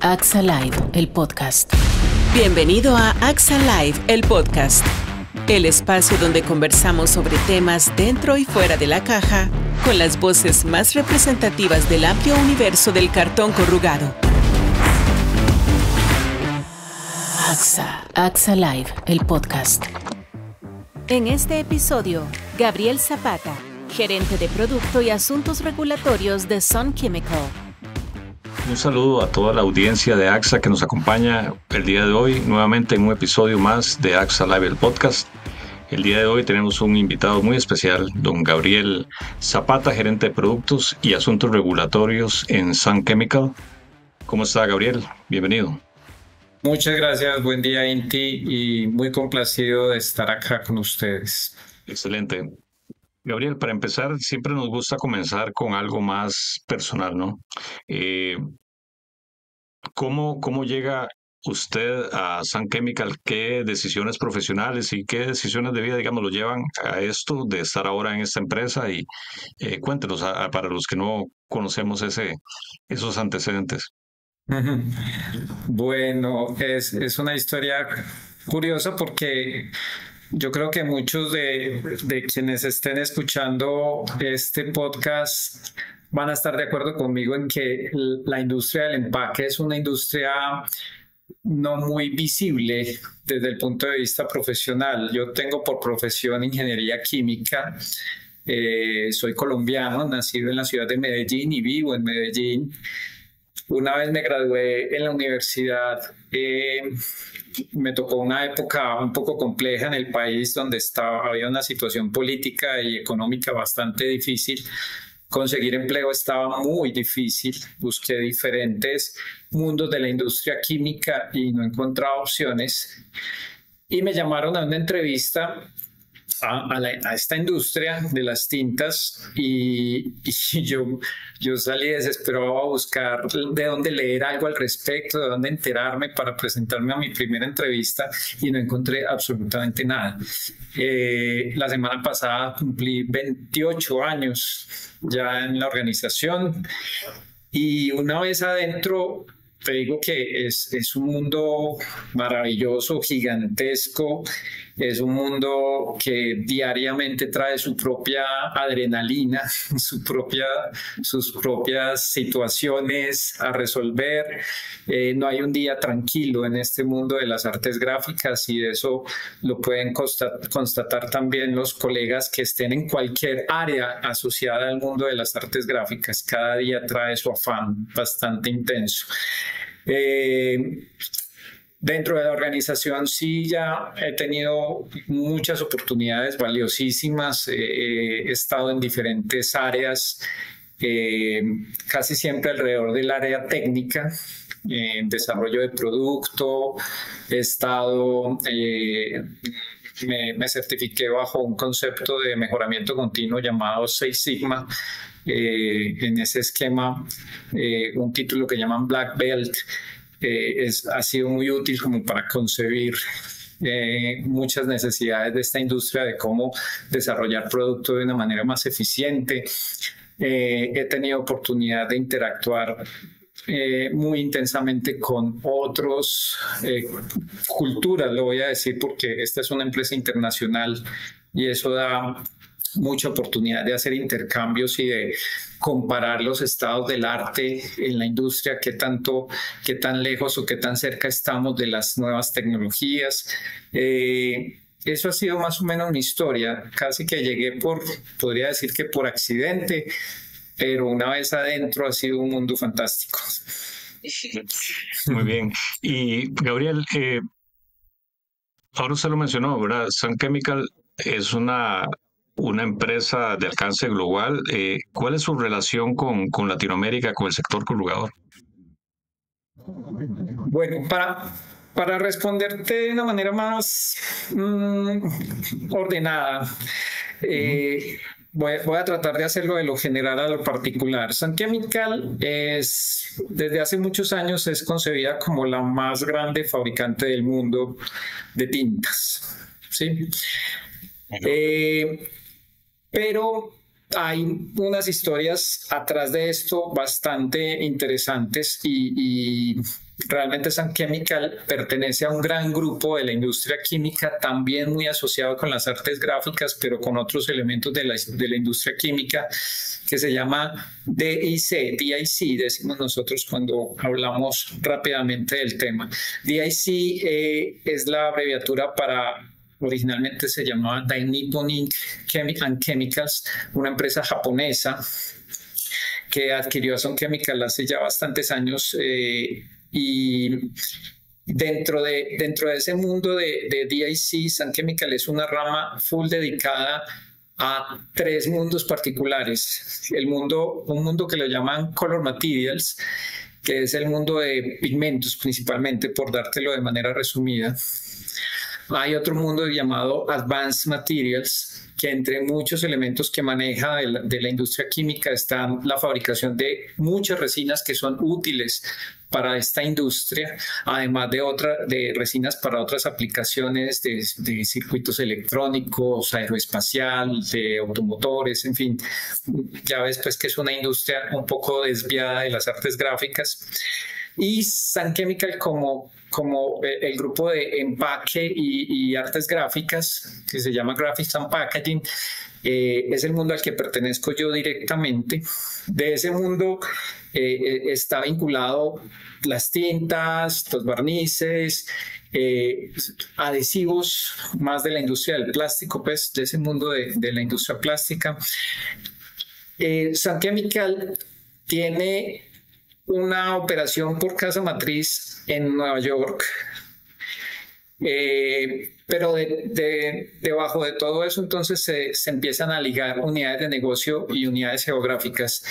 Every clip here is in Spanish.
AXA Live, el podcast. Bienvenido a AXA Live, el podcast. El espacio donde conversamos sobre temas dentro y fuera de la caja, con las voces más representativas del amplio universo del cartón corrugado. AXA Live, el podcast. En este episodio, Gabriel Zapata, gerente de producto y asuntos regulatorios de Sun Chemical. Un saludo a toda la audiencia de AXA que nos acompaña el día de hoy, nuevamente en un episodio más de AXA Live, el podcast. El día de hoy tenemos un invitado muy especial, don Gabriel Zapata, gerente de productos y asuntos regulatorios en Sun Chemical. ¿Cómo está, Gabriel? Bienvenido. Muchas gracias, buen día, Inti, y muy complacido de estar acá con ustedes. Excelente. Gabriel, para empezar, siempre nos gusta comenzar con algo más personal, ¿no? ¿Cómo llega usted a Sun Chemical? ¿Qué decisiones profesionales y qué decisiones de vida, digamos, lo llevan a esto de estar ahora en esta empresa? Y cuéntenos para los que no conocemos esos antecedentes. Bueno, es una historia curiosa porque yo creo que muchos de quienes estén escuchando este podcast van a estar de acuerdo conmigo en que la industria del empaque es una industria no muy visible desde el punto de vista profesional. Yo tengo por profesión ingeniería química. Soy colombiano, nacido en la ciudad de Medellín y vivo en Medellín. Una vez me gradué en la universidad, me tocó una época un poco compleja en el país donde había una situación política y económica bastante difícil. Conseguir empleo estaba muy difícil. Busqué diferentes mundos de la industria química y no encontraba opciones. Y me llamaron a una entrevista a esta industria de las tintas y yo salí desesperado a buscar de dónde leer algo al respecto, de dónde enterarme para presentarme a mi primera entrevista y no encontré absolutamente nada. La semana pasada cumplí 28 años ya en la organización y una vez adentro te digo que es un mundo maravilloso, gigantesco. Es un mundo que diariamente trae su propia adrenalina, sus propias situaciones a resolver. No hay un día tranquilo en este mundo de las artes gráficas y eso lo pueden constatar también los colegas que estén en cualquier área asociada al mundo de las artes gráficas. Cada día trae su afán bastante intenso. Dentro de la organización sí ya he tenido muchas oportunidades valiosísimas, he estado en diferentes áreas, casi siempre alrededor del área técnica, en desarrollo de producto, he estado... Me certifiqué bajo un concepto de mejoramiento continuo llamado Six Sigma. En ese esquema, un título que llaman Black Belt ha sido muy útil como para concebir muchas necesidades de esta industria, de cómo desarrollar productos de una manera más eficiente. He tenido oportunidad de interactuar muy intensamente con otras culturas, lo voy a decir porque esta es una empresa internacional y eso da mucha oportunidad de hacer intercambios y de comparar los estados del arte en la industria, qué tan lejos o qué tan cerca estamos de las nuevas tecnologías. Eso ha sido más o menos mi historia. Casi que llegué podría decir que por accidente, pero una vez adentro ha sido un mundo fantástico. Muy bien. Y Gabriel, ahora usted lo mencionó, ¿verdad? Sun Chemical es una empresa de alcance global. ¿Cuál es su relación con Latinoamérica, con el sector corrugador? Bueno, para responderte de una manera más ordenada, voy a tratar de hacerlo de lo general a lo particular. Sun Chemical desde hace muchos años es concebida como la más grande fabricante del mundo de tintas, ¿sí? Pero hay unas historias atrás de esto bastante interesantes y realmente Sun Chemical pertenece a un gran grupo de la industria química, también muy asociado con las artes gráficas, pero con otros elementos de la industria química, que se llama DIC, decimos nosotros cuando hablamos rápidamente del tema. DIC es la abreviatura para... Originalmente se llamaba Dai Nippon Inc. and Chemicals, una empresa japonesa que adquirió a Sun Chemical hace ya bastantes años, y dentro de ese mundo de DIC, Sun Chemical es una rama full dedicada a tres mundos particulares. Un mundo que lo llaman Color Materials, que es el mundo de pigmentos principalmente, por dártelo de manera resumida. Hay otro mundo llamado Advanced Materials, que entre muchos elementos que maneja de la industria química están la fabricación de muchas resinas que son útiles para esta industria, además de resinas para otras aplicaciones de circuitos electrónicos, aeroespacial, de automotores, en fin. Ya ves pues que es una industria un poco desviada de las artes gráficas. Y Sun Chemical como el grupo de empaque y artes gráficas, que se llama Graphics and Packaging, es el mundo al que pertenezco yo directamente. De ese mundo está vinculado las tintas, los barnices, adhesivos, más de la industria del plástico, pues de ese mundo de la industria plástica. Sun Chemical tiene una operación por casa matriz en Nueva York, pero debajo de todo eso entonces se empiezan a ligar unidades de negocio y unidades geográficas.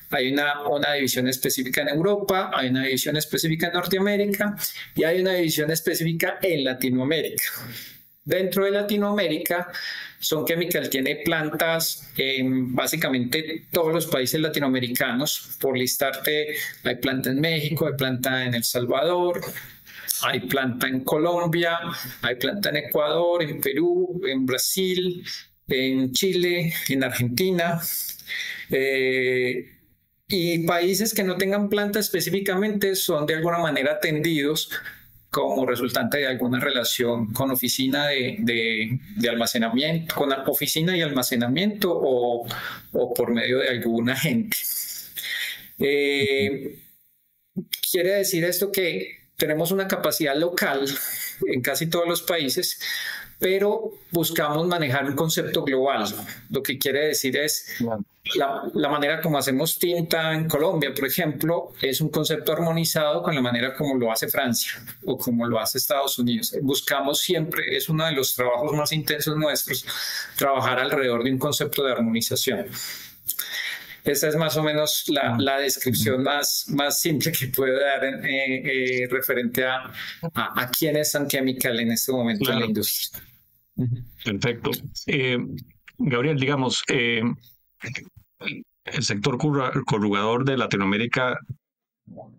Hay una división específica en Europa, hay una división específica en Norteamérica y hay una división específica en Latinoamérica. Dentro de Latinoamérica, Sun Chemical tiene plantas en básicamente todos los países latinoamericanos. Por listarte, hay planta en México, hay planta en El Salvador, hay planta en Colombia, hay planta en Ecuador, en Perú, en Brasil, en Chile, en Argentina. Y países que no tengan planta específicamente son de alguna manera atendidos como resultante de alguna relación con oficina de almacenamiento, con oficina y almacenamiento o por medio de algún agente. Quiere decir esto que tenemos una capacidad local en casi todos los países, pero buscamos manejar un concepto global. Lo que quiere decir es la manera como hacemos tinta en Colombia, por ejemplo, es un concepto armonizado con la manera como lo hace Francia o como lo hace Estados Unidos. Buscamos siempre, es uno de los trabajos más intensos nuestros, trabajar alrededor de un concepto de armonización. Esa es más o menos la descripción más simple que puedo dar referente a quién es Sun Chemical en este momento en la industria. Perfecto. Gabriel, digamos, el sector corrugador de Latinoamérica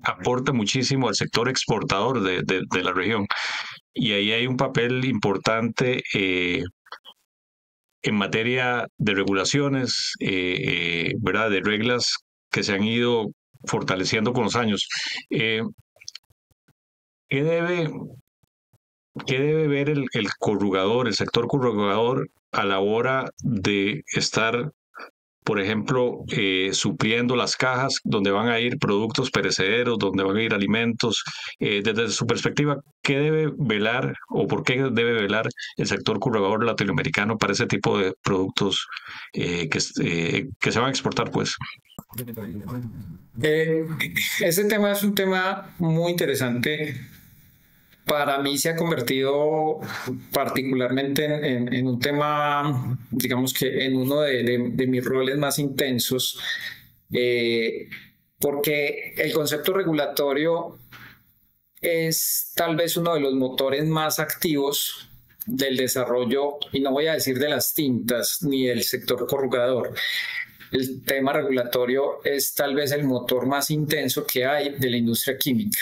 aporta muchísimo al sector exportador de la región, y ahí hay un papel importante en materia de regulaciones, ¿verdad? De reglas que se han ido fortaleciendo con los años. ¿Qué debe ver el corrugador, el sector corrugador, a la hora de estar, por ejemplo, supliendo las cajas donde van a ir productos perecederos, donde van a ir alimentos? Desde su perspectiva, ¿qué debe velar o por qué debe velar el sector corrugador latinoamericano para ese tipo de productos que se van a exportar, pues? Ese tema es un tema muy interesante. Para mí se ha convertido particularmente en un tema, digamos que en uno de mis roles más intensos, porque el concepto regulatorio es tal vez uno de los motores más activos del desarrollo, y no voy a decir de las tintas ni del sector corrugador. El tema regulatorio es tal vez el motor más intenso que hay de la industria química.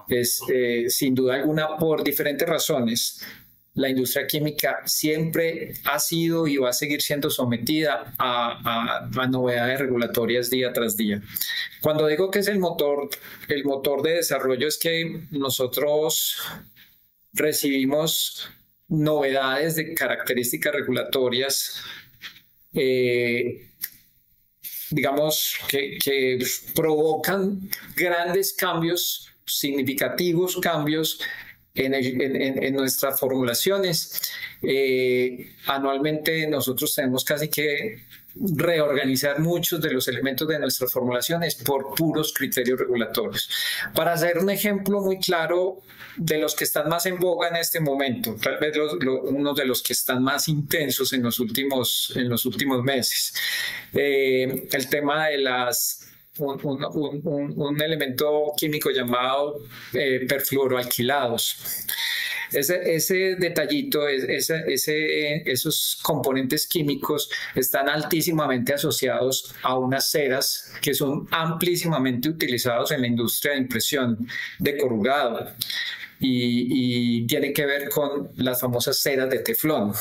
Es sin duda alguna por diferentes razones. la industria química siempre ha sido y va a seguir siendo sometida a novedades regulatorias día tras día. Cuando digo que es el motor de desarrollo, es que nosotros recibimos novedades de características regulatorias, digamos, que provocan grandes cambios, significativos cambios en nuestras formulaciones. Anualmente nosotros tenemos casi que reorganizar muchos de los elementos de nuestras formulaciones por puros criterios regulatorios. Para hacer un ejemplo muy claro de los que están más en boga en este momento, tal vez uno de los que están más intensos en los últimos meses, el tema de un elemento químico llamado perfluoroalquilados. Ese detallito, esos componentes químicos están altísimamente asociados a unas ceras que son amplísimamente utilizados en la industria de impresión de corrugado y tiene que ver con las famosas ceras de teflón.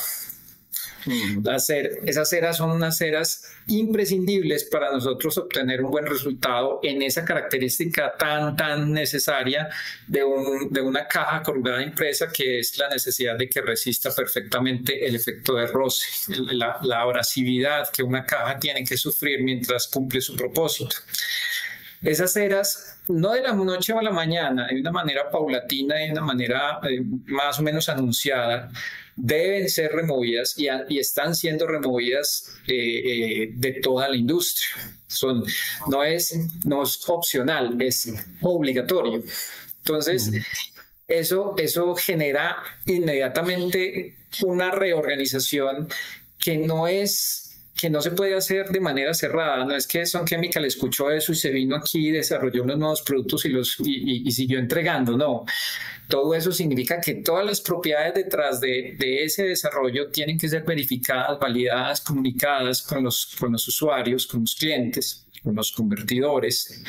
Esas ceras son unas ceras imprescindibles para nosotros obtener un buen resultado en esa característica tan necesaria de una caja corrugada impresa, que es la necesidad de que resista perfectamente el efecto de roce, la abrasividad que una caja tiene que sufrir mientras cumple su propósito. Esas ceras, no de la noche a la mañana, de una manera paulatina, de una manera más o menos anunciada, deben ser removidas y están siendo removidas de toda la industria. No es opcional, es obligatorio. Entonces, eso genera inmediatamente una reorganización que no se puede hacer de manera cerrada. No es que Sun Chemical escuchó eso y se vino aquí, desarrolló unos nuevos productos y siguió entregando. No, todo eso significa que todas las propiedades detrás de ese desarrollo tienen que ser verificadas, validadas, comunicadas con los usuarios, con los clientes, con los convertidores.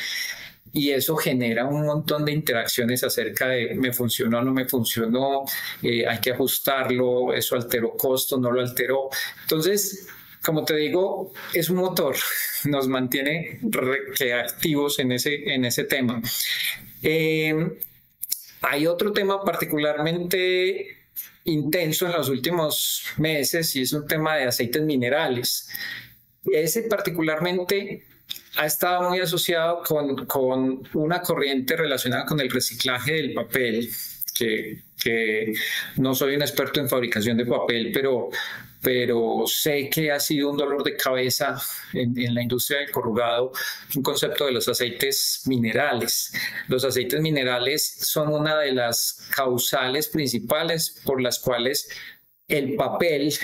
Y eso genera un montón de interacciones acerca de me funcionó o no me funcionó, hay que ajustarlo, eso alteró costo, no lo alteró. Entonces, como te digo, es un motor, nos mantiene activos en ese tema. Hay otro tema particularmente intenso en los últimos meses y es un tema de aceites minerales. Ese particularmente ha estado muy asociado con una corriente relacionada con el reciclaje del papel, que no soy un experto en fabricación de papel, pero sé que ha sido un dolor de cabeza en la industria del corrugado, un concepto de los aceites minerales. Los aceites minerales son una de las causales principales por las cuales el papel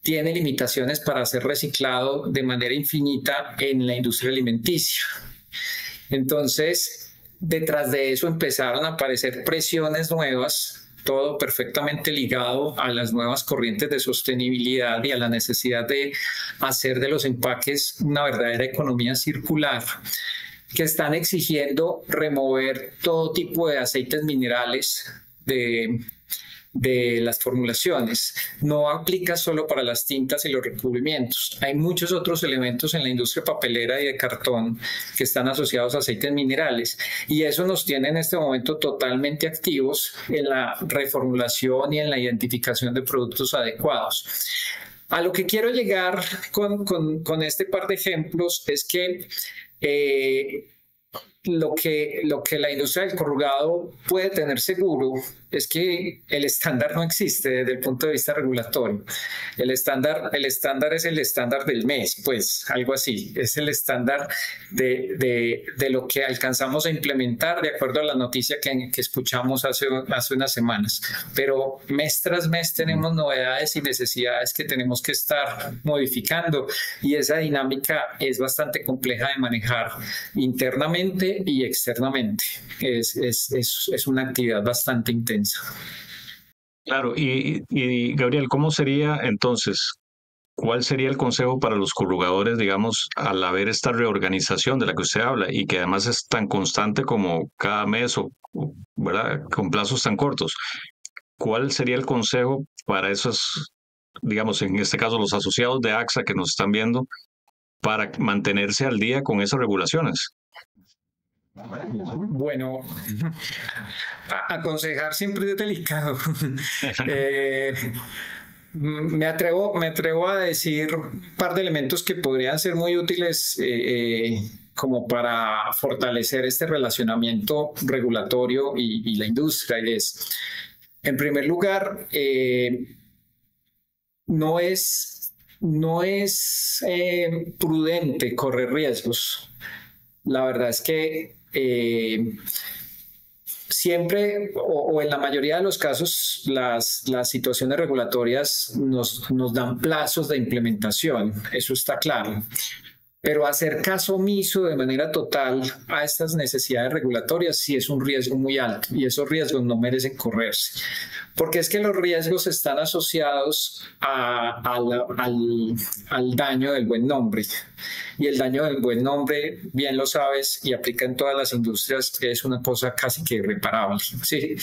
tiene limitaciones para ser reciclado de manera infinita en la industria alimenticia. Entonces, detrás de eso empezaron a aparecer presiones nuevas, todo perfectamente ligado a las nuevas corrientes de sostenibilidad y a la necesidad de hacer de los empaques una verdadera economía circular, que están exigiendo remover todo tipo de aceites minerales de las formulaciones. No aplica solo para las tintas y los recubrimientos. Hay muchos otros elementos en la industria papelera y de cartón que están asociados a aceites minerales, y eso nos tiene en este momento totalmente activos en la reformulación y en la identificación de productos adecuados. A lo que quiero llegar con este par de ejemplos es que lo que la industria del corrugado puede tener seguro es que el estándar no existe desde el punto de vista regulatorio. El estándar es el estándar del mes, pues algo así. Es el estándar de lo que alcanzamos a implementar de acuerdo a la noticia que escuchamos hace unas semanas. Pero mes tras mes tenemos novedades y necesidades que tenemos que estar modificando, y esa dinámica es bastante compleja de manejar internamente y externamente. Es una actividad bastante intensa. Claro, y Gabriel, ¿cómo sería entonces? ¿Cuál sería el consejo para los corrugadores, digamos, al haber esta reorganización de la que usted habla y que además es tan constante como cada mes o ¿verdad? Con plazos tan cortos? ¿cuál sería el consejo para esos, digamos, en este caso, los asociados de AXA que nos están viendo, para mantenerse al día con esas regulaciones? Bueno, aconsejar siempre es delicado. Eh, me atrevo a decir un par de elementos que podrían ser muy útiles como para fortalecer este relacionamiento regulatorio y la industria. Y es, en primer lugar, no es prudente correr riesgos. La verdad es que siempre o en la mayoría de los casos las situaciones regulatorias nos dan plazos de implementación, eso está claro. Pero hacer caso omiso de manera total a estas necesidades regulatorias sí es un riesgo muy alto y esos riesgos no merecen correrse. Porque es que los riesgos están asociados al daño del buen nombre. Y el daño del buen nombre, bien lo sabes, y aplica en todas las industrias, es una cosa casi que irreparable. ¿Sí?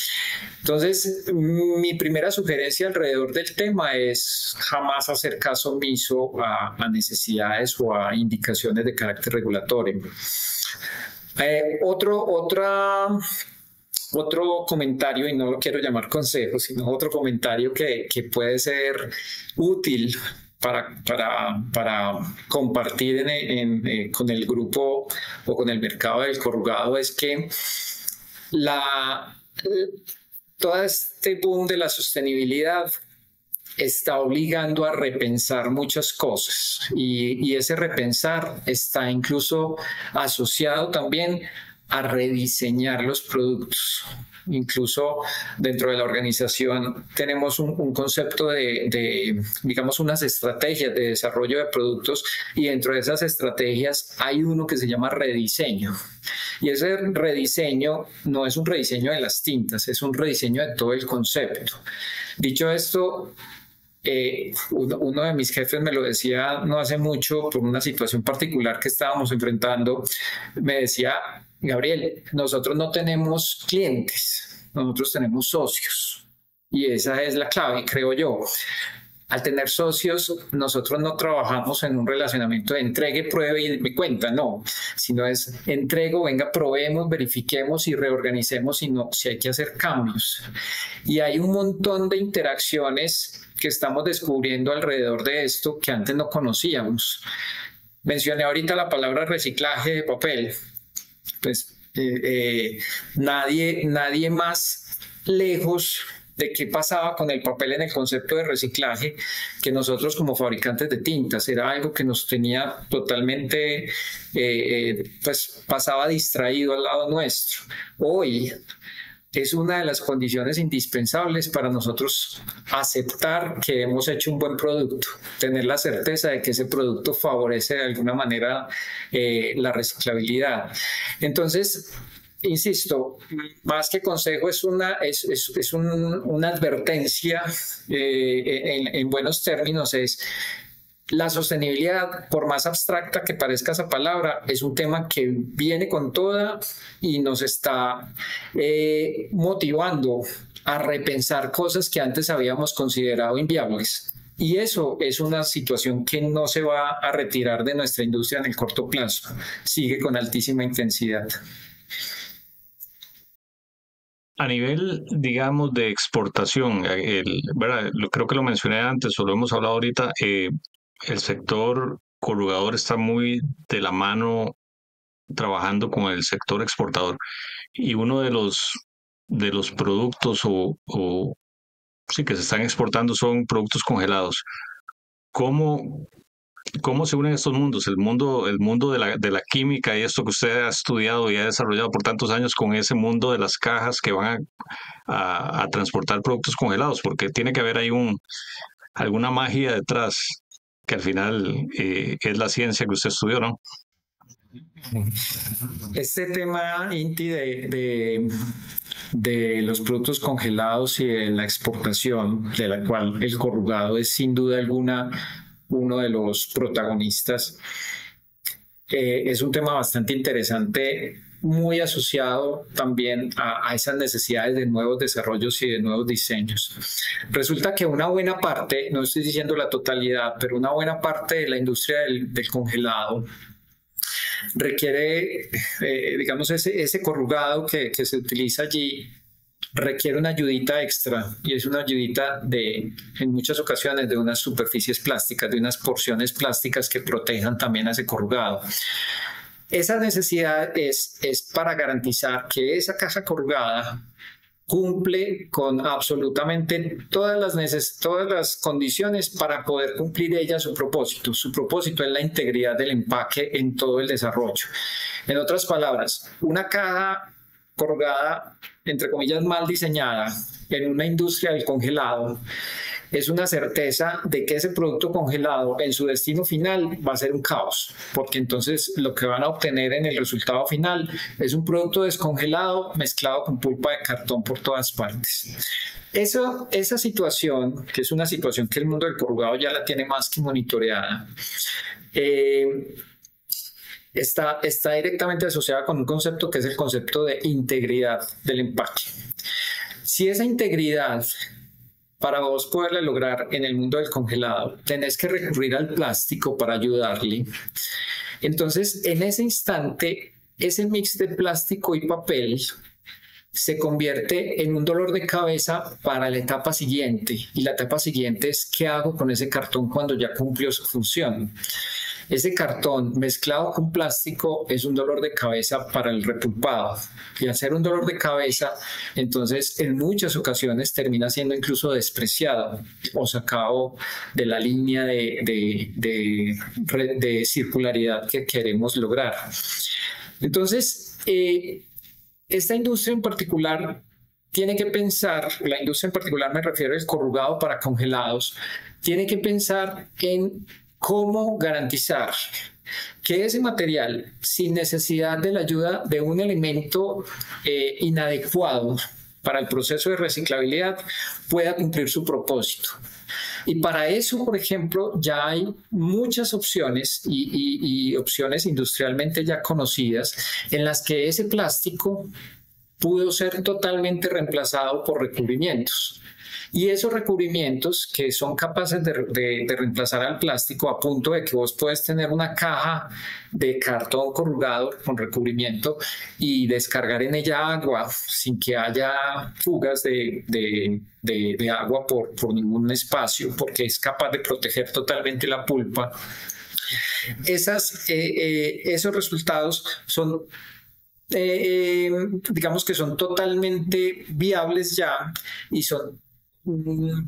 Entonces, mi primera sugerencia alrededor del tema es jamás hacer caso omiso a necesidades o a indicaciones de carácter regulatorio. Otro comentario, y no lo quiero llamar consejo, sino otro comentario que puede ser útil para compartir con el grupo o con el mercado del corrugado es que todo este boom de la sostenibilidad está obligando a repensar muchas cosas y ese repensar está incluso asociado también a rediseñar los productos. Incluso dentro de la organización tenemos un concepto digamos, unas estrategias de desarrollo de productos y dentro de esas estrategias hay uno que se llama rediseño. Y ese rediseño no es un rediseño de las tintas, es un rediseño de todo el concepto. Dicho esto, uno de mis jefes me lo decía no hace mucho por una situación particular que estábamos enfrentando. Me decía: Gabriel, nosotros no tenemos clientes, nosotros tenemos socios. Y esa es la clave, creo yo. Al tener socios, nosotros no trabajamos en un relacionamiento de entregue, pruebe y me cuenta, no, sino es entrego, venga, probemos, verifiquemos y reorganicemos si hay que hacer cambios. Y hay un montón de interacciones que estamos descubriendo alrededor de esto que antes no conocíamos. Mencioné ahorita la palabra reciclaje de papel. Pues nadie más lejos de qué pasaba con el papel en el concepto de reciclaje que nosotros como fabricantes de tintas. Era algo que nos tenía totalmente, pues pasaba distraído al lado nuestro. Hoy es una de las condiciones indispensables para nosotros aceptar que hemos hecho un buen producto, tener la certeza de que ese producto favorece de alguna manera la reciclabilidad. Entonces, insisto, más que consejo es una advertencia en buenos términos. Es la sostenibilidad, por más abstracta que parezca esa palabra, es un tema que viene con toda y nos está motivando a repensar cosas que antes habíamos considerado inviables. Y eso es una situación que no se va a retirar de nuestra industria en el corto plazo. Sigue con altísima intensidad. A nivel, digamos, de exportación, ¿verdad? Creo que lo mencioné antes o lo hemos hablado ahorita, el sector corrugador está muy de la mano trabajando con el sector exportador y uno de los productos sí que se están exportando son productos congelados. ¿Cómo se unen estos mundos? El mundo de la química y esto que usted ha estudiado y ha desarrollado por tantos años con ese mundo de las cajas que van a transportar productos congelados, porque tiene que haber ahí alguna magia detrás, que al final es la ciencia que usted estudió, ¿no? Este tema, Inti, de los productos congelados y de la exportación, de la cual el corrugado es sin duda alguna uno de los protagonistas, es un tema bastante interesante muy asociado también a esas necesidades de nuevos desarrollos y de nuevos diseños. Resulta que una buena parte, no estoy diciendo la totalidad, pero una buena parte de la industria del congelado requiere, digamos, ese corrugado que se utiliza allí requiere una ayudita extra, y es una ayudita en muchas ocasiones de unas superficies plásticas, de unas porciones plásticas que protejan también a ese corrugado. Esa necesidad es para garantizar que esa caja corrugada cumple con absolutamente todas las condiciones para poder cumplir ella su propósito. Su propósito es la integridad del empaque en todo el desarrollo. En otras palabras, una caja corrugada, entre comillas, mal diseñada en una industria del congelado es una certeza de que ese producto congelado en su destino final va a ser un caos, porque entonces lo que van a obtener en el resultado final es un producto descongelado mezclado con pulpa de cartón por todas partes. Esa situación, que es una situación que el mundo del corrugado ya la tiene más que monitoreada, está directamente asociada con un concepto que es el concepto de integridad del empaque. Si esa integridad, para vos poderla lograr en el mundo del congelado, tenés que recurrir al plástico para ayudarle. Entonces, en ese instante, ese mix de plástico y papel se convierte en un dolor de cabeza para la etapa siguiente. Y la etapa siguiente es: ¿qué hago con ese cartón cuando ya cumplió su función? Ese cartón mezclado con plástico es un dolor de cabeza para el repulpado. Y al ser un dolor de cabeza, entonces en muchas ocasiones termina siendo incluso despreciado o sacado de la línea de circularidad que queremos lograr. Entonces, esta industria en particular tiene que pensar, la industria en particular me refiero al corrugado para congelados, tiene que pensar en cómo garantizar que ese material, sin necesidad de la ayuda de un elemento inadecuado para el proceso de reciclabilidad, pueda cumplir su propósito. Y para eso, por ejemplo, ya hay muchas opciones y opciones industrialmente ya conocidas en las que ese plástico pudo ser totalmente reemplazado por recubrimientos. Y esos recubrimientos que son capaces de reemplazar al plástico, a punto de que vos puedes tener una caja de cartón corrugado con recubrimiento y descargar en ella agua sin que haya fugas de agua por ningún espacio, porque es capaz de proteger totalmente la pulpa. Esos resultados son, digamos que son totalmente viables ya, y son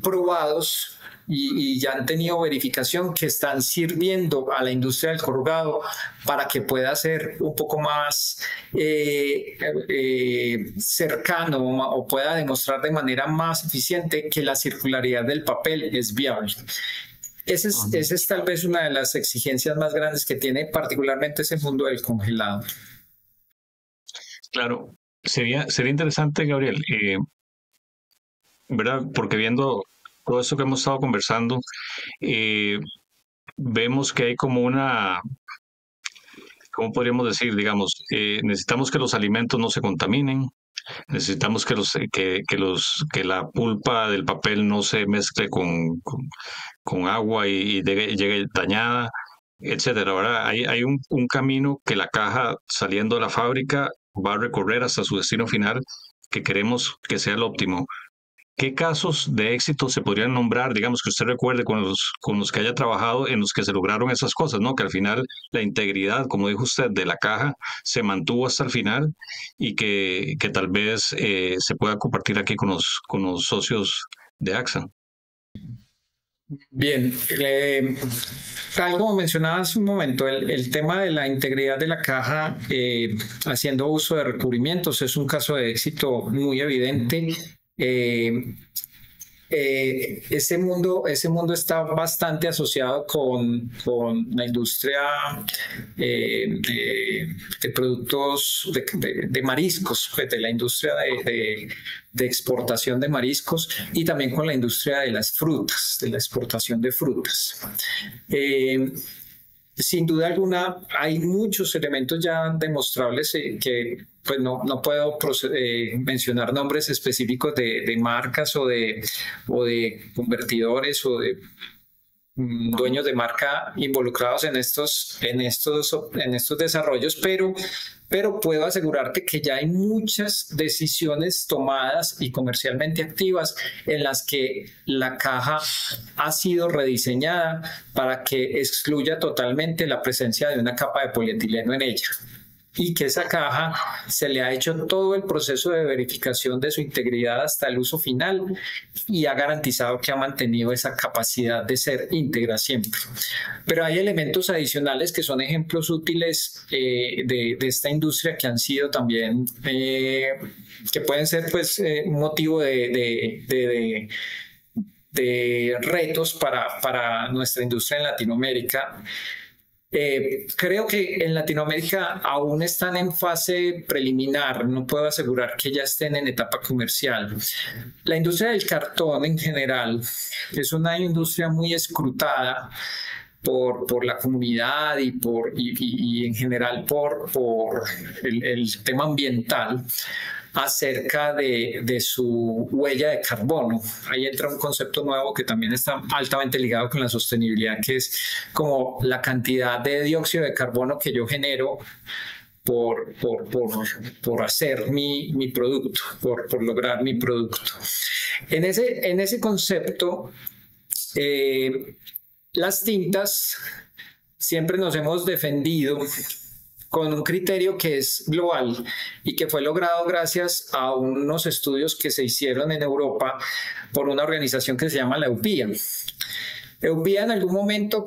probados y ya han tenido verificación, que están sirviendo a la industria del corrugado para que pueda ser un poco más cercano, o pueda demostrar de manera más eficiente que la circularidad del papel es viable. Esa es tal vez una de las exigencias más grandes que tiene particularmente ese mundo del congelado. Claro, sería interesante, Gabriel, ¿verdad? Porque viendo todo esto que hemos estado conversando, vemos que hay como ¿cómo podríamos decir? Digamos, necesitamos que los alimentos no se contaminen, necesitamos que la pulpa del papel no se mezcle con agua y llegue dañada, etcétera, ¿verdad? Hay un camino que la caja, saliendo de la fábrica, va a recorrer hasta su destino final, que queremos que sea el óptimo. ¿Qué casos de éxito se podrían nombrar, digamos, que usted recuerde con los que haya trabajado, en los que se lograron esas cosas, ¿no? Que al final la integridad, como dijo usted, de la caja se mantuvo hasta el final, y que tal vez se pueda compartir aquí con los socios de AXA. Bien, tal como mencionaba hace un momento, el tema de la integridad de la caja haciendo uso de recubrimientos es un caso de éxito muy evidente. Ese mundo está bastante asociado con la industria de productos de mariscos, de la industria de exportación de mariscos, y también con la industria de las frutas, de la exportación de frutas. sin duda alguna, hay muchos elementos ya demostrables que pues no puedo mencionar nombres específicos de marcas o de convertidores o de dueños de marca involucrados en estos desarrollos, pero puedo asegurarte que ya hay muchas decisiones tomadas y comercialmente activas en las que la caja ha sido rediseñada para que excluya totalmente la presencia de una capa de polietileno en ella, y que esa caja se le ha hecho todo el proceso de verificación de su integridad hasta el uso final y ha garantizado que ha mantenido esa capacidad de ser íntegra siempre. Pero hay elementos adicionales que son ejemplos útiles de esta industria que han sido también, que pueden ser pues motivo de retos para nuestra industria en Latinoamérica. Creo que en Latinoamérica aún están en fase preliminar, no puedo asegurar que ya estén en etapa comercial. La industria del cartón en general es una industria muy escrutada por la comunidad y en general por el tema ambiental acerca de su huella de carbono. Ahí entra un concepto nuevo que también está altamente ligado con la sostenibilidad, que es como la cantidad de dióxido de carbono que yo genero por hacer mi producto, por lograr mi producto. En ese concepto, las tintas siempre nos hemos defendido con un criterio que es global y que fue logrado gracias a unos estudios que se hicieron en Europa por una organización que se llama la EUPIA. EUPIA en algún momento,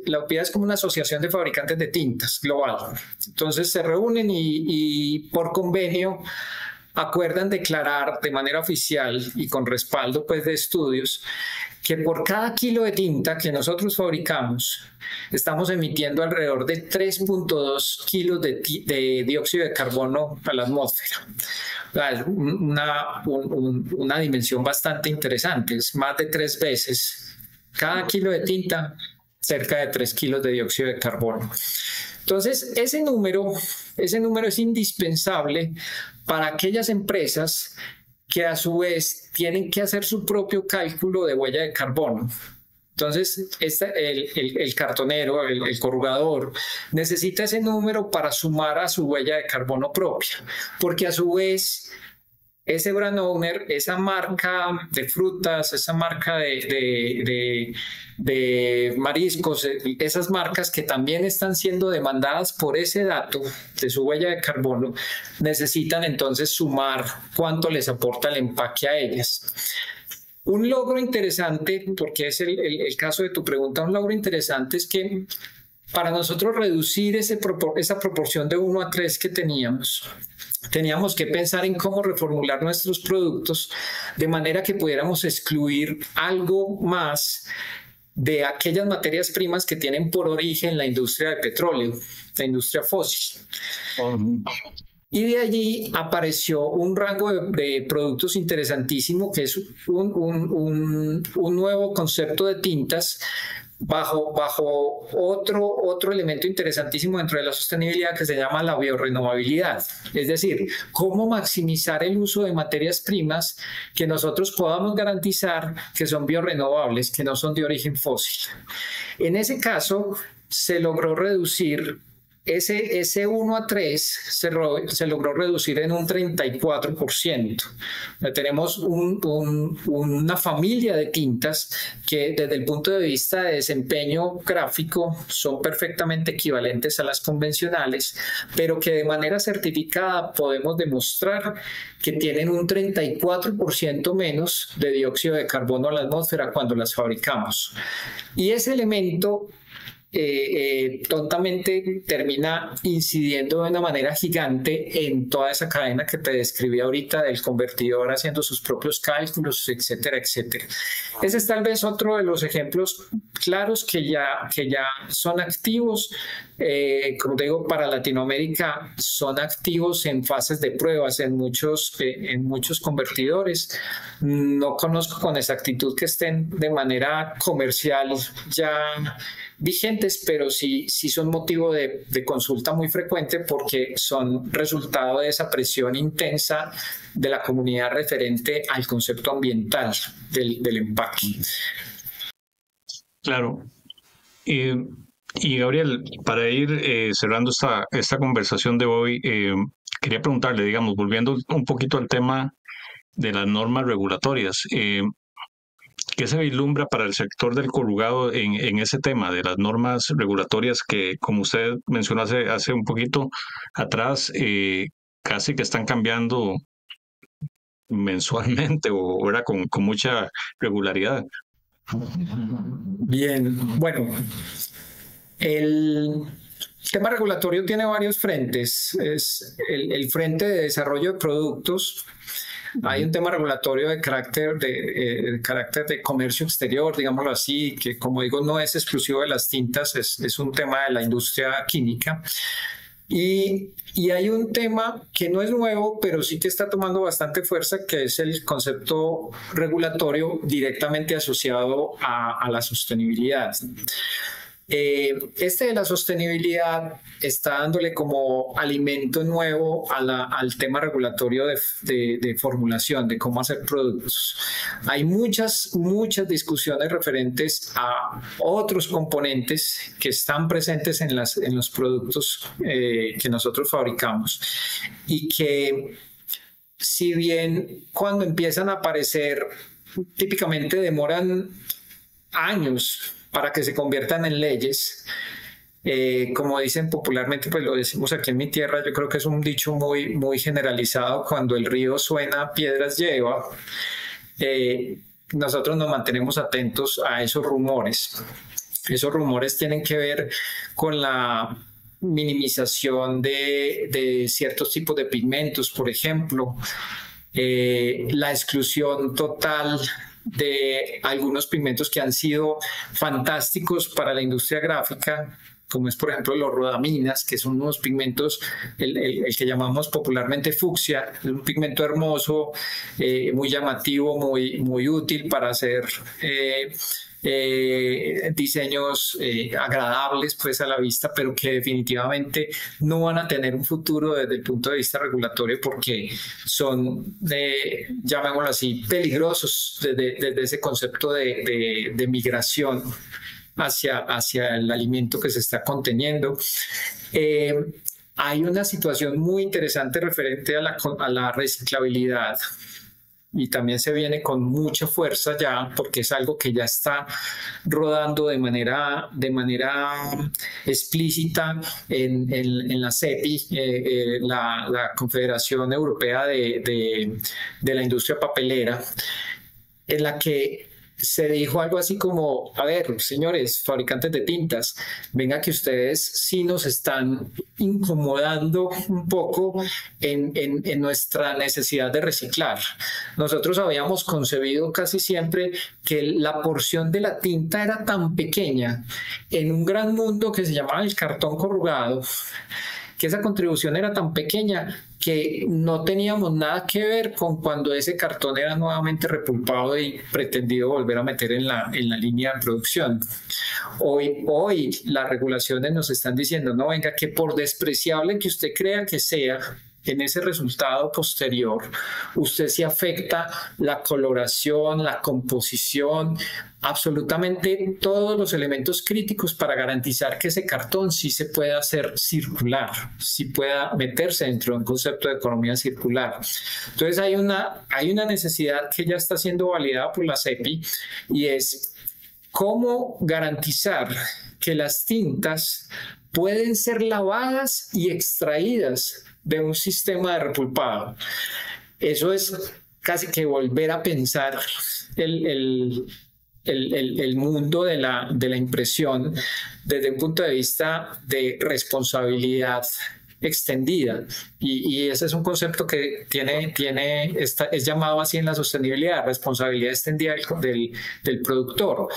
la EUPIA es como una asociación de fabricantes de tintas global. Entonces se reúnen y por convenio acuerdan declarar de manera oficial y con respaldo pues de estudios que por cada kilo de tinta que nosotros fabricamos estamos emitiendo alrededor de 3.2 kilos de dióxido de carbono a la atmósfera. Es una dimensión bastante interesante, es más de 3 veces. Cada kilo de tinta, cerca de 3 kilos de dióxido de carbono. Entonces, ese número es indispensable para aquellas empresas que a su vez tienen que hacer su propio cálculo de huella de carbono. Entonces, el cartonero, el corrugador, necesita ese número para sumar a su huella de carbono propia, porque a su vez ese brand owner, esa marca de frutas, esa marca de mariscos, esas marcas que también están siendo demandadas por ese dato de su huella de carbono, necesitan entonces sumar cuánto les aporta el empaque a ellas. Un logro interesante, porque es el caso de tu pregunta, un logro interesante es que para nosotros reducir esa proporción de 1 a 3 que teníamos que pensar en cómo reformular nuestros productos de manera que pudiéramos excluir algo más de aquellas materias primas que tienen por origen la industria del petróleo, la industria fósil. Y de allí apareció un rango de productos interesantísimo, que es un nuevo concepto de tintas bajo otro elemento interesantísimo dentro de la sostenibilidad que se llama la biorrenovabilidad. Es decir, cómo maximizar el uso de materias primas que nosotros podamos garantizar que son biorrenovables, que no son de origen fósil. En ese caso, se logró reducir ese 1 a 3 se logró reducir en un 34%. Tenemos una familia de tintas que desde el punto de vista de desempeño gráfico son perfectamente equivalentes a las convencionales, pero que de manera certificada podemos demostrar que tienen un 34% menos de dióxido de carbono a la atmósfera cuando las fabricamos. Y ese elemento tontamente termina incidiendo de una manera gigante en toda esa cadena que te describí ahorita del convertidor haciendo sus propios cálculos, etcétera, etcétera. Ese es tal vez otro de los ejemplos claros que ya son activos. Como te digo, para Latinoamérica son activos en fases de pruebas en muchos convertidores. No conozco con exactitud que estén de manera comercial ya vigentes, pero sí son motivo de consulta muy frecuente porque son resultado de esa presión intensa de la comunidad referente al concepto ambiental del empaque. Claro. Y Gabriel, para ir cerrando esta conversación de hoy, quería preguntarle, digamos, volviendo un poquito al tema de las normas regulatorias, ¿qué se vislumbra para el sector del corrugado en ese tema de las normas regulatorias que, como usted mencionó hace un poquito atrás, casi que están cambiando mensualmente o era con mucha regularidad? Bien, bueno, el tema regulatorio tiene varios frentes. Es el frente de desarrollo de productos. Hay un tema regulatorio de carácter de comercio exterior, digámoslo así, que como digo no es exclusivo de las tintas, es un tema de la industria química. Y hay un tema que no es nuevo, pero sí que está tomando bastante fuerza, que es el concepto regulatorio directamente asociado a la sostenibilidad. Este de la sostenibilidad está dándole como alimento nuevo al tema regulatorio de formulación, de cómo hacer productos. Hay muchas discusiones referentes a otros componentes que están presentes en los productos que nosotros fabricamos y que, si bien cuando empiezan a aparecer típicamente demoran años para que se conviertan en leyes, como dicen popularmente, pues lo decimos aquí en mi tierra, yo creo que es un dicho muy generalizado: cuando el río suena, piedras lleva. Nosotros nos mantenemos atentos a esos rumores. Esos rumores tienen que ver con la minimización de ciertos tipos de pigmentos, por ejemplo, la exclusión total de algunos pigmentos que han sido fantásticos para la industria gráfica, como es por ejemplo los rodaminas, que son unos pigmentos, el que llamamos popularmente fucsia, es un pigmento hermoso, muy llamativo, muy útil para hacer diseños agradables pues a la vista, pero que definitivamente no van a tener un futuro desde el punto de vista regulatorio porque son, llamémoslo así, peligrosos desde ese concepto de migración hacia el alimento que se está conteniendo. Hay una situación muy interesante referente a la reciclabilidad. Y también se viene con mucha fuerza ya, porque es algo que ya está rodando de manera explícita en la CEPI, la Confederación Europea de la Industria Papelera, en la que se dijo algo así como: a ver, señores fabricantes de tintas, venga que ustedes sí nos están incomodando un poco en nuestra necesidad de reciclar. Nosotros habíamos concebido casi siempre que la porción de la tinta era tan pequeña en un gran mundo que se llamaba el cartón corrugado, que esa contribución era tan pequeña que no teníamos nada que ver con cuando ese cartón era nuevamente repulpado y pretendido volver a meter en la línea de producción. Hoy las regulaciones nos están diciendo: no, venga, que por despreciable que usted crea que sea, en ese resultado posterior, usted sí afecta la coloración, la composición, absolutamente todos los elementos críticos para garantizar que ese cartón sí se pueda hacer circular, sí pueda meterse dentro de un concepto de economía circular. Entonces hay una necesidad que ya está siendo validada por la CEPI, y es cómo garantizar que las tintas pueden ser lavadas y extraídas de un sistema de repulpado. Eso es casi que volver a pensar el mundo de la impresión desde un punto de vista de responsabilidad extendida. Y ese es un concepto que es llamado así en la sostenibilidad, responsabilidad extendida del productor.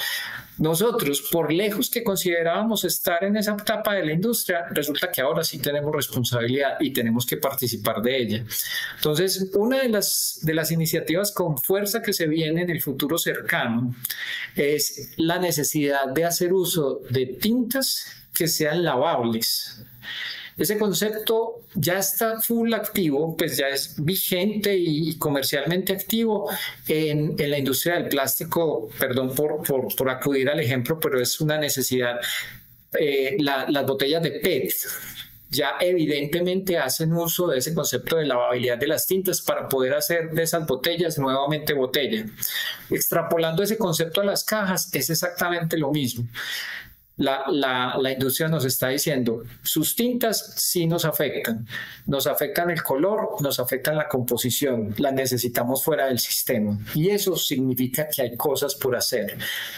Nosotros, por lejos que considerábamos estar en esa etapa de la industria, resulta que ahora sí tenemos responsabilidad y tenemos que participar de ella. Entonces, una de las iniciativas con fuerza que se viene en el futuro cercano es la necesidad de hacer uso de tintas que sean lavables. Ese concepto ya está full activo, pues ya es vigente y comercialmente activo en la industria del plástico. Perdón por acudir al ejemplo, pero es una necesidad. Las botellas de PET ya evidentemente hacen uso de ese concepto de lavabilidad de las tintas para poder hacer de esas botellas nuevamente botella. Extrapolando ese concepto a las cajas, es exactamente lo mismo. La industria nos está diciendo, sus tintas sí nos afectan el color, nos afectan la composición, las necesitamos fuera del sistema, y eso significa que hay cosas por hacer.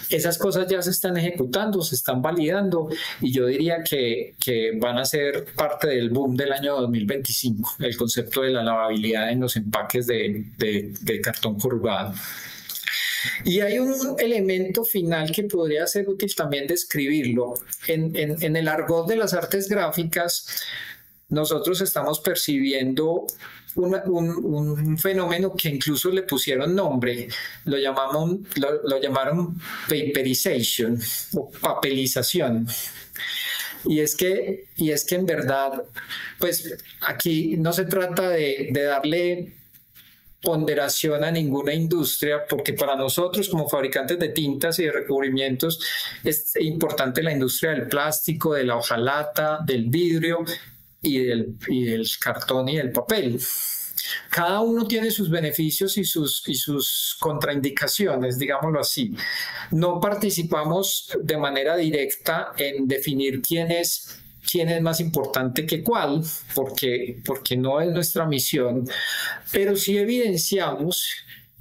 Esas cosas ya se están ejecutando, se están validando, y yo diría que van a ser parte del boom del año 2025, el concepto de la lavabilidad en los empaques de cartón corrugado. Y hay un elemento final que podría ser útil también describirlo. En el argot de las artes gráficas, nosotros estamos percibiendo un fenómeno que incluso le pusieron nombre, lo llamaron paperization o papelización. Y es que en verdad, pues aquí no se trata de darle ponderación a ninguna industria, porque para nosotros como fabricantes de tintas y de recubrimientos es importante la industria del plástico, de la hojalata, del vidrio y del cartón y del papel. Cada uno tiene sus beneficios y sus contraindicaciones, digámoslo así. No participamos de manera directa en definir quién es más importante que cuál, porque no es nuestra misión, pero sí evidenciamos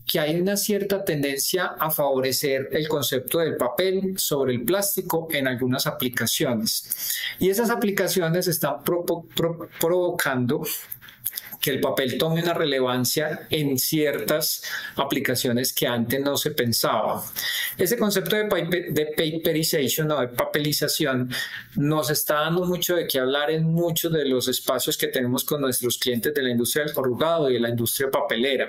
que hay una cierta tendencia a favorecer el concepto del papel sobre el plástico en algunas aplicaciones. Y esas aplicaciones están provocando que el papel tome una relevancia en ciertas aplicaciones que antes no se pensaba. Ese concepto de paperization o de papelización nos está dando mucho de qué hablar en muchos de los espacios que tenemos con nuestros clientes de la industria del corrugado y de la industria papelera.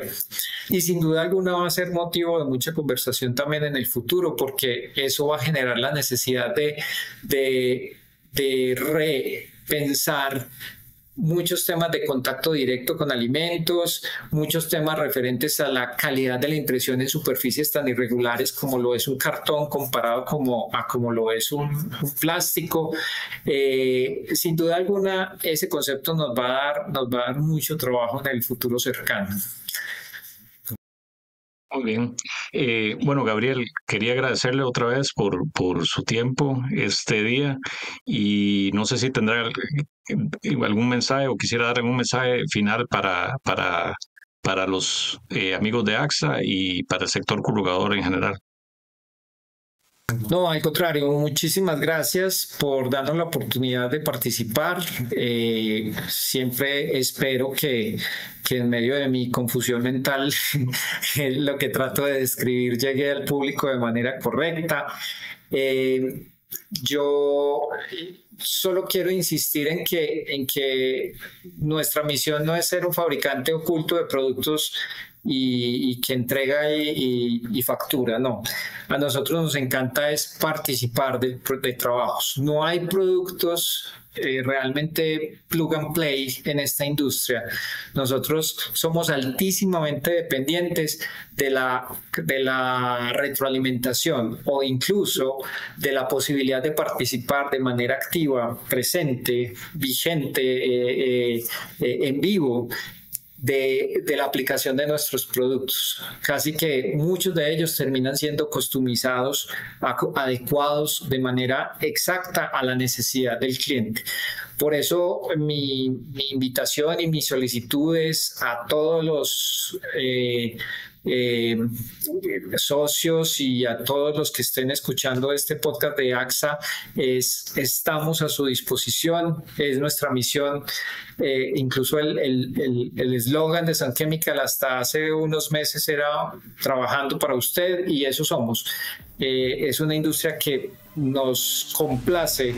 Y sin duda alguna va a ser motivo de mucha conversación también en el futuro, porque eso va a generar la necesidad de repensar muchos temas de contacto directo con alimentos, muchos temas referentes a la calidad de la impresión en superficies tan irregulares como lo es un cartón comparado a como lo es un plástico. Sin duda alguna, ese concepto nos va a dar mucho trabajo en el futuro cercano. Muy bien. Bueno, Gabriel, quería agradecerle otra vez por su tiempo este día, y no sé si tendrá algún mensaje o quisiera dar algún mensaje final para los amigos de AXA y para el sector corrugador en general. No, al contrario, muchísimas gracias por darnos la oportunidad de participar. Siempre espero que en medio de mi confusión mental lo que trato de describir llegue al público de manera correcta. Yo solo quiero insistir en que nuestra misión no es ser un fabricante oculto de productos y que entrega y factura, no. A nosotros nos encanta es participar de trabajos. No hay productos realmente plug and play en esta industria. Nosotros somos altísimamente dependientes de la retroalimentación o incluso de la posibilidad de participar de manera activa, presente, vigente, en vivo, de la aplicación de nuestros productos. Casi que muchos de ellos terminan siendo customizados, adecuados de manera exacta a la necesidad del cliente. Por eso mi invitación y mis solicitudes a todos los socios y a todos los que estén escuchando este podcast de AXA, estamos a su disposición, es nuestra misión. Incluso el eslogan de Sun Chemical hasta hace unos meses era trabajando para usted, y eso somos. Es una industria que nos complace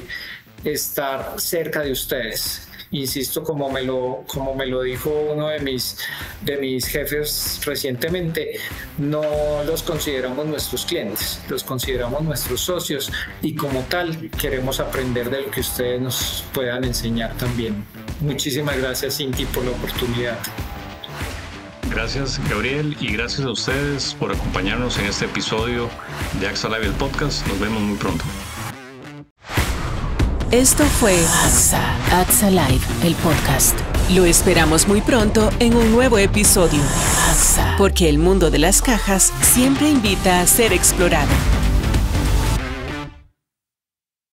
estar cerca de ustedes. Insisto, como me lo dijo uno de mis jefes recientemente, no los consideramos nuestros clientes, los consideramos nuestros socios, y como tal queremos aprender de lo que ustedes nos puedan enseñar también. Muchísimas gracias, Cinti, por la oportunidad. Gracias, Gabriel, y gracias a ustedes por acompañarnos en este episodio de AXA Live, el podcast. Nos vemos muy pronto. Esto fue AXA Live, el podcast. Lo esperamos muy pronto en un nuevo episodio, porque el mundo de las cajas siempre invita a ser explorado.